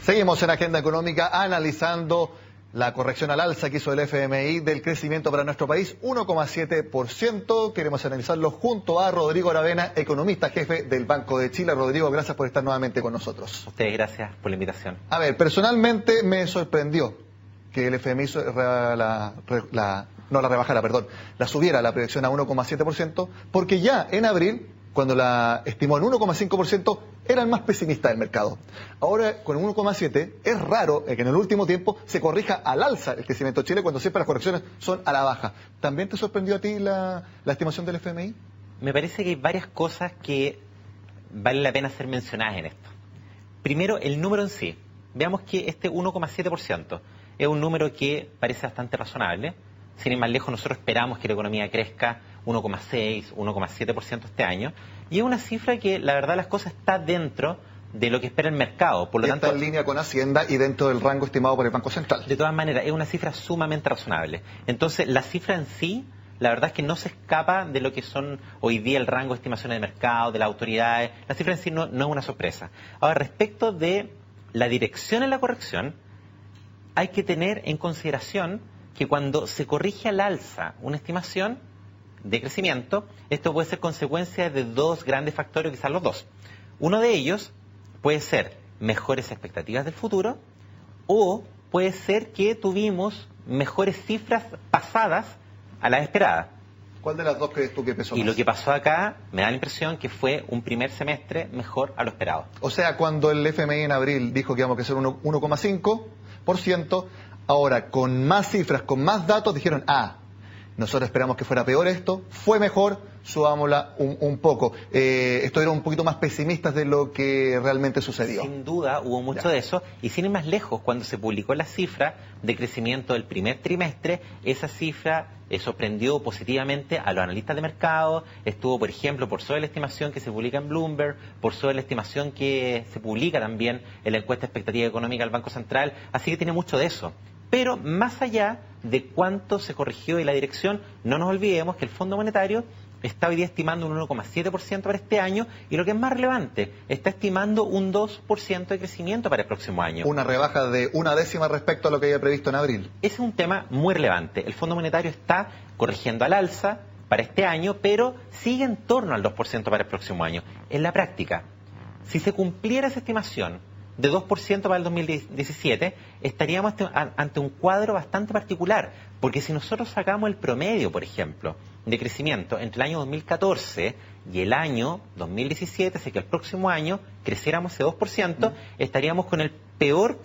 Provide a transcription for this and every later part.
Seguimos en Agenda Económica analizando la corrección al alza que hizo el FMI del crecimiento para nuestro país, 1,7%. Queremos analizarlo junto a Rodrigo Aravena, economista jefe del Banco de Chile. Rodrigo, gracias por estar nuevamente con nosotros. Ustedes, gracias por la invitación. A ver, personalmente me sorprendió que el FMI la subiera la proyección a 1,7%, porque ya en abril, cuando la estimó en 1,5%, era el más pesimista del mercado. Ahora, con 1,7%, es raro que en el último tiempo se corrija al alza el crecimiento de Chile, cuando siempre las correcciones son a la baja. ¿También te sorprendió a ti la estimación del FMI? Me parece que hay varias cosas que vale la pena ser mencionadas en esto. Primero, el número en sí. Veamos que este 1,7% es un número que parece bastante razonable. Sin ir más lejos, nosotros esperamos que la economía crezca 1,6, 1,7% este año. Y es una cifra que, la verdad, las cosas está dentro de lo que espera el mercado. Por lo tanto, está en línea con Hacienda y dentro del rango estimado por el Banco Central. De todas maneras, es una cifra sumamente razonable. Entonces, la cifra en sí, la verdad es que no se escapa de lo que son hoy día el rango de estimaciones de mercado, de las autoridades. La cifra en sí no es una sorpresa. Ahora, respecto de la dirección en la corrección, hay que tener en consideración que cuando se corrige al alza una estimación de crecimiento, esto puede ser consecuencia de dos grandes factores, quizás los dos. Uno de ellos puede ser mejores expectativas del futuro, o puede ser que tuvimos mejores cifras pasadas a las esperadas. ¿Cuál de las dos crees tú que pesó más? Y lo que pasó acá me da la impresión que fue un primer semestre mejor a lo esperado. O sea, cuando el FMI en abril dijo que íbamos a crecer 1,5%, ahora con más cifras, con más datos, dijeron, nosotros esperamos que fuera peor esto, fue mejor, subámosla un poco. Esto era un poquito más pesimistas de lo que realmente sucedió. Sin duda hubo mucho de eso, y sin ir más lejos, cuando se publicó la cifra de crecimiento del primer trimestre, esa cifra sorprendió positivamente a los analistas de mercado. Estuvo, por ejemplo, por sobre la estimación que se publica en Bloomberg, por sobre la estimación que se publica también en la encuesta expectativa económica del Banco Central, así que tiene mucho de eso. Pero más allá de cuánto se corrigió y la dirección, no nos olvidemos que el Fondo Monetario está hoy día estimando un 1,7% para este año, y lo que es más relevante, está estimando un 2% de crecimiento para el próximo año. Una rebaja de 1/10 respecto a lo que había previsto en abril. Ese es un tema muy relevante. El Fondo Monetario está corrigiendo al alza para este año, pero sigue en torno al 2% para el próximo año. En la práctica, si se cumpliera esa estimación de 2% para el 2017, estaríamos ante un cuadro bastante particular, porque si nosotros sacamos el promedio, por ejemplo, de crecimiento entre el año 2014 y el año 2017, así que el próximo año creciéramos ese 2%, estaríamos con el peor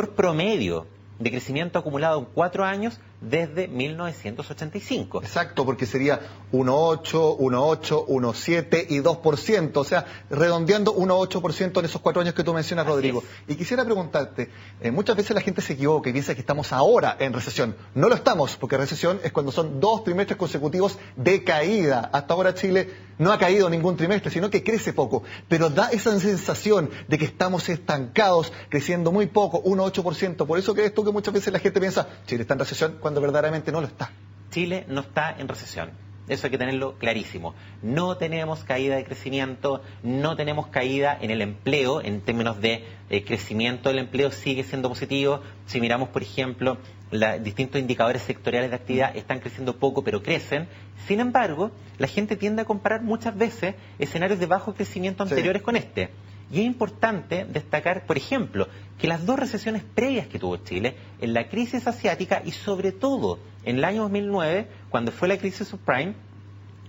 promedio de crecimiento acumulado en 4 años desde 1985. Exacto, porque sería 1,8, 1,8, 1,7 y 2%, o sea, redondeando 1,8% en esos 4 años que tú mencionas, Rodrigo. Y quisiera preguntarte, muchas veces la gente se equivoca y piensa que estamos ahora en recesión. No lo estamos, porque recesión es cuando son 2 trimestres consecutivos de caída. Hasta ahora Chile no ha caído ningún trimestre, sino que crece poco, pero da esa sensación de que estamos estancados, creciendo muy poco, 1,8%. Por eso crees tú que muchas veces la gente piensa, Chile está en recesión, cuando verdaderamente no lo está. Chile no está en recesión. Eso hay que tenerlo clarísimo. No tenemos caída de crecimiento, no tenemos caída en el empleo, en términos de crecimiento del empleo sigue siendo positivo. Si miramos, por ejemplo, distintos indicadores sectoriales de actividad, están creciendo poco, pero crecen. Sin embargo, la gente tiende a comparar muchas veces escenarios de bajo crecimiento anteriores con este. Y es importante destacar, por ejemplo, que las 2 recesiones previas que tuvo Chile, en la crisis asiática y sobre todo en el año 2009, cuando fue la crisis subprime,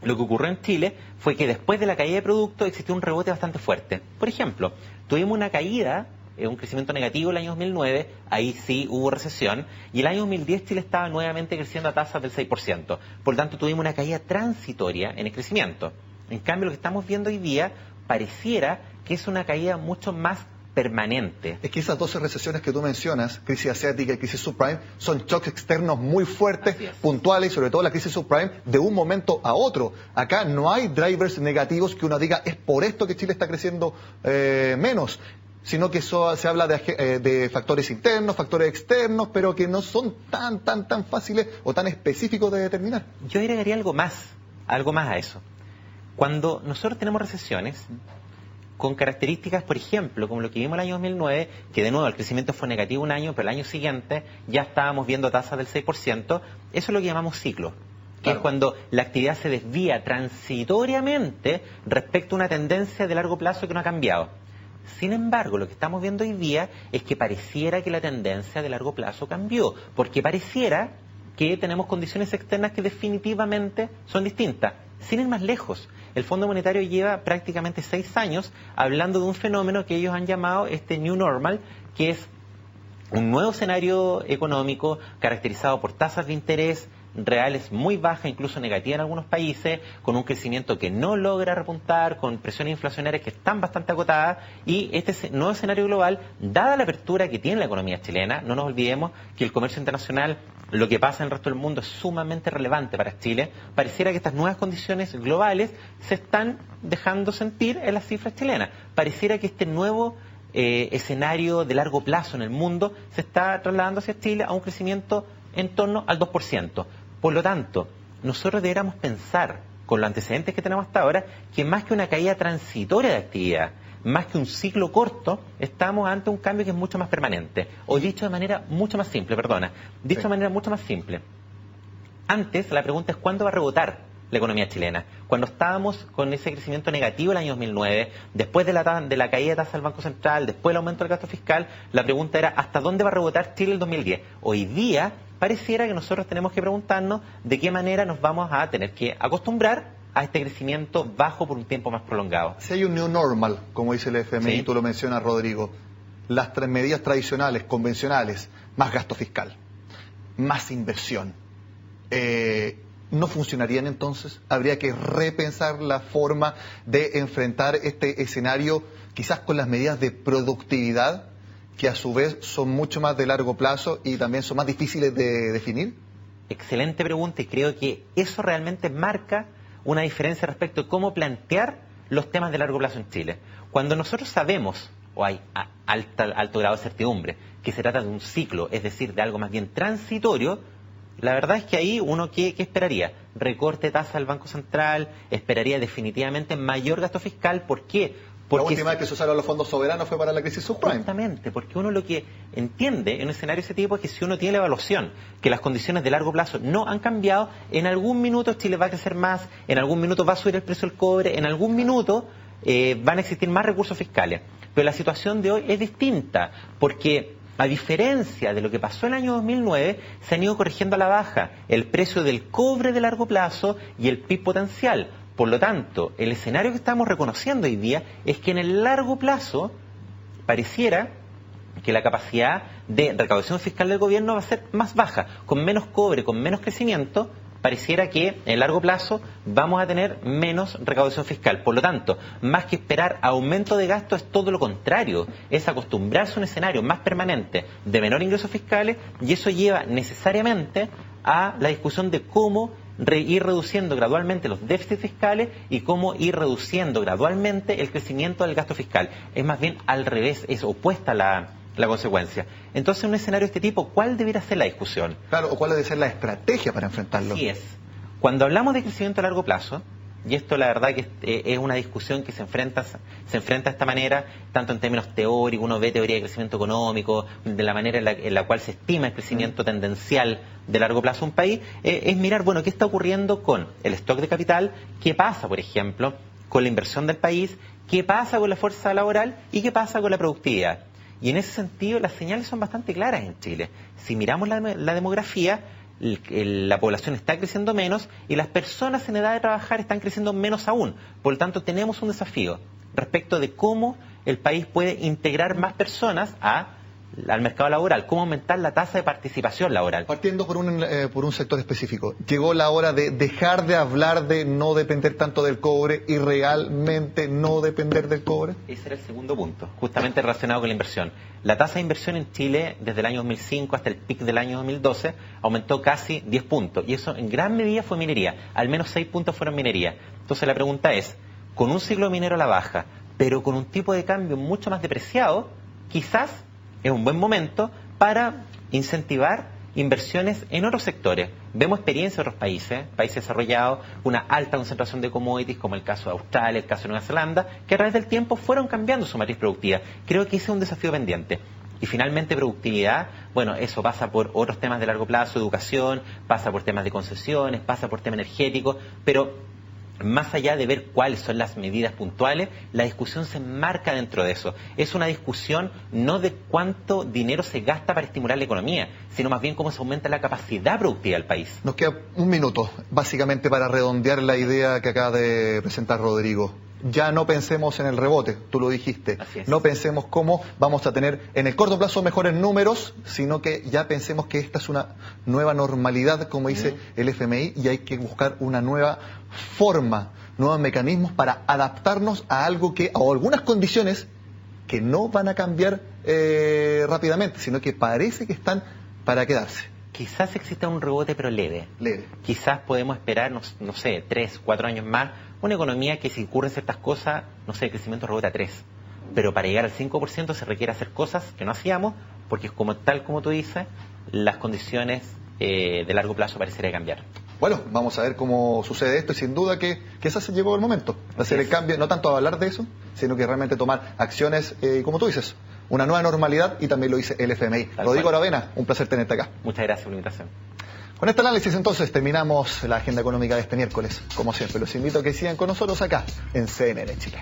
lo que ocurrió en Chile fue que después de la caída de productos existió un rebote bastante fuerte. Por ejemplo, tuvimos una caída, un crecimiento negativo el año 2009, ahí sí hubo recesión, y el año 2010 Chile estaba nuevamente creciendo a tasas del 6%. Por lo tanto, tuvimos una caída transitoria en el crecimiento. En cambio, lo que estamos viendo hoy día pareciera que es una caída mucho más permanente. Es que esas 12 recesiones que tú mencionas, crisis asiática y crisis subprime, son shocks externos muy fuertes, puntuales, y sobre todo la crisis subprime, de un momento a otro. Acá no hay drivers negativos que uno diga, es por esto que Chile está creciendo menos, sino que eso se habla de factores internos, factores externos, pero que no son tan fáciles o tan específicos de determinar. Yo agregaría algo más a eso. Cuando nosotros tenemos recesiones, con características, por ejemplo, como lo que vimos el año 2009, que de nuevo el crecimiento fue negativo un año, pero el año siguiente ya estábamos viendo tasas del 6%, eso es lo que llamamos ciclo, que Claro. es cuando la actividad se desvía transitoriamente respecto a una tendencia de largo plazo que no ha cambiado. Sin embargo, lo que estamos viendo hoy día es que pareciera que la tendencia de largo plazo cambió, porque pareciera que tenemos condiciones externas que definitivamente son distintas. Sin ir más lejos, el Fondo Monetario lleva prácticamente 6 años hablando de un fenómeno que ellos han llamado este New Normal, que es un nuevo escenario económico caracterizado por tasas de interés reales muy bajas, incluso negativas en algunos países, con un crecimiento que no logra repuntar, con presiones inflacionarias que están bastante acotadas, y este nuevo escenario global, dada la apertura que tiene la economía chilena, no nos olvidemos que el comercio internacional, lo que pasa en el resto del mundo es sumamente relevante para Chile, pareciera que estas nuevas condiciones globales se están dejando sentir en las cifras chilenas, pareciera que este nuevo escenario de largo plazo en el mundo se está trasladando hacia Chile a un crecimiento en torno al 2%. Por lo tanto, nosotros deberíamos pensar, con los antecedentes que tenemos hasta ahora, que más que una caída transitoria de actividad, más que un ciclo corto, estamos ante un cambio que es mucho más permanente. O dicho de manera mucho más simple, dicho de manera mucho más simple. Antes, la pregunta es ¿cuándo va a rebotar la economía chilena? Cuando estábamos con ese crecimiento negativo el año 2009, después de la caída de tasa del Banco Central, después del aumento del gasto fiscal, la pregunta era ¿hasta dónde va a rebotar Chile el 2010? Hoy día pareciera que nosotros tenemos que preguntarnos de qué manera nos vamos a tener que acostumbrar a este crecimiento bajo por un tiempo más prolongado. Si hay un new normal, como dice el FMI, Sí. tú lo mencionas, Rodrigo, las medidas tradicionales, convencionales, más gasto fiscal, más inversión, ¿no funcionarían entonces? ¿Habría que repensar la forma de enfrentar este escenario, quizás con las medidas de productividad, que a su vez son mucho más de largo plazo y también son más difíciles de definir? Excelente pregunta, y creo que eso realmente marca una diferencia respecto de cómo plantear los temas de largo plazo en Chile. Cuando nosotros sabemos, o hay alto grado de certidumbre, que se trata de un ciclo, es decir, de algo más bien transitorio, la verdad es que ahí uno ¿qué esperaría? Recorte de tasa del Banco Central, esperaría definitivamente mayor gasto fiscal. ¿Por qué? La última vez que se usaron los fondos soberanos fue para la crisis subprime. Justamente, porque uno lo que entiende en un escenario de ese tipo es que si uno tiene la evaluación, que las condiciones de largo plazo no han cambiado, en algún minuto Chile va a crecer más, en algún minuto va a subir el precio del cobre, en algún minuto van a existir más recursos fiscales. Pero la situación de hoy es distinta, porque a diferencia de lo que pasó en el año 2009, se han ido corrigiendo a la baja el precio del cobre de largo plazo y el PIB potencial. Por lo tanto, el escenario que estamos reconociendo hoy día es que en el largo plazo pareciera que la capacidad de recaudación fiscal del gobierno va a ser más baja. Con menos cobre, con menos crecimiento, pareciera que en el largo plazo vamos a tener menos recaudación fiscal. Por lo tanto, más que esperar aumento de gasto, es todo lo contrario. Es acostumbrarse a un escenario más permanente de menor ingresos fiscales, y eso lleva necesariamente a la discusión de cómo ir reduciendo gradualmente los déficits fiscales y cómo ir reduciendo gradualmente el crecimiento del gasto fiscal. Es más bien al revés, es opuesta la consecuencia. Entonces, en un escenario de este tipo, ¿cuál debería ser la discusión? Claro, o cuál debe ser la estrategia para enfrentarlo. Así es. Cuando hablamos de crecimiento a largo plazo, y esto la verdad que es una discusión que se enfrenta de esta manera, tanto en términos teóricos, uno ve teoría de crecimiento económico, de la manera en la cual se estima el crecimiento tendencial de largo plazo de un país, es mirar, bueno, qué está ocurriendo con el stock de capital, qué pasa, por ejemplo, con la inversión del país, qué pasa con la fuerza laboral y qué pasa con la productividad. Y en ese sentido las señales son bastante claras en Chile. Si miramos la demografía, la población está creciendo menos y las personas en edad de trabajar están creciendo menos aún. Por lo tanto, tenemos un desafío respecto de cómo el país puede integrar más personas al mercado laboral, cómo aumentar la tasa de participación laboral. Partiendo por un sector específico, llegó la hora de dejar de hablar de no depender tanto del cobre y realmente no depender del cobre. Ese era el segundo punto, justamente relacionado con la inversión. La tasa de inversión en Chile desde el año 2005 hasta el pic del año 2012 aumentó casi 10 puntos, y eso en gran medida fue minería, al menos 6 puntos fueron minería. Entonces la pregunta es, con un ciclo minero a la baja, pero con un tipo de cambio mucho más depreciado, quizás es un buen momento para incentivar inversiones en otros sectores. Vemos experiencia en otros países desarrollados, una alta concentración de commodities, como el caso de Australia, el caso de Nueva Zelanda, que a través del tiempo fueron cambiando su matriz productiva. Creo que ese es un desafío pendiente. Y finalmente productividad, bueno, eso pasa por otros temas de largo plazo, educación, pasa por temas de concesiones, pasa por temas energéticos, pero más allá de ver cuáles son las medidas puntuales, la discusión se enmarca dentro de eso. Es una discusión no de cuánto dinero se gasta para estimular la economía, sino más bien cómo se aumenta la capacidad productiva del país. Nos queda un minuto, básicamente, para redondear la idea que acaba de presentar Rodrigo. Ya no pensemos en el rebote, tú lo dijiste. Así es. No pensemos cómo vamos a tener en el corto plazo mejores números, sino que ya pensemos que esta es una nueva normalidad, como dice el FMI, y hay que buscar una nueva forma, nuevos mecanismos para adaptarnos a algo que, o algunas condiciones que no van a cambiar rápidamente, sino que parece que están para quedarse. Quizás exista un rebote, pero leve. Leve. Quizás podemos esperar, no sé, 3, 4 años más, una economía que si ocurren ciertas cosas, no sé, el crecimiento rebota a 3. Pero para llegar al 5% se requiere hacer cosas que no hacíamos, porque tal como tú dices, las condiciones de largo plazo parecería cambiar. Bueno, vamos a ver cómo sucede esto y sin duda que ese se llegó el momento de hacer el cambio, no tanto a hablar de eso, sino que realmente tomar acciones, como tú dices, una nueva normalidad, y también lo dice el FMI. Rodrigo Aravena, un placer tenerte acá. Muchas gracias por la invitación. Con este análisis entonces terminamos la agenda económica de este miércoles. Como siempre, los invito a que sigan con nosotros acá en CNN Chile.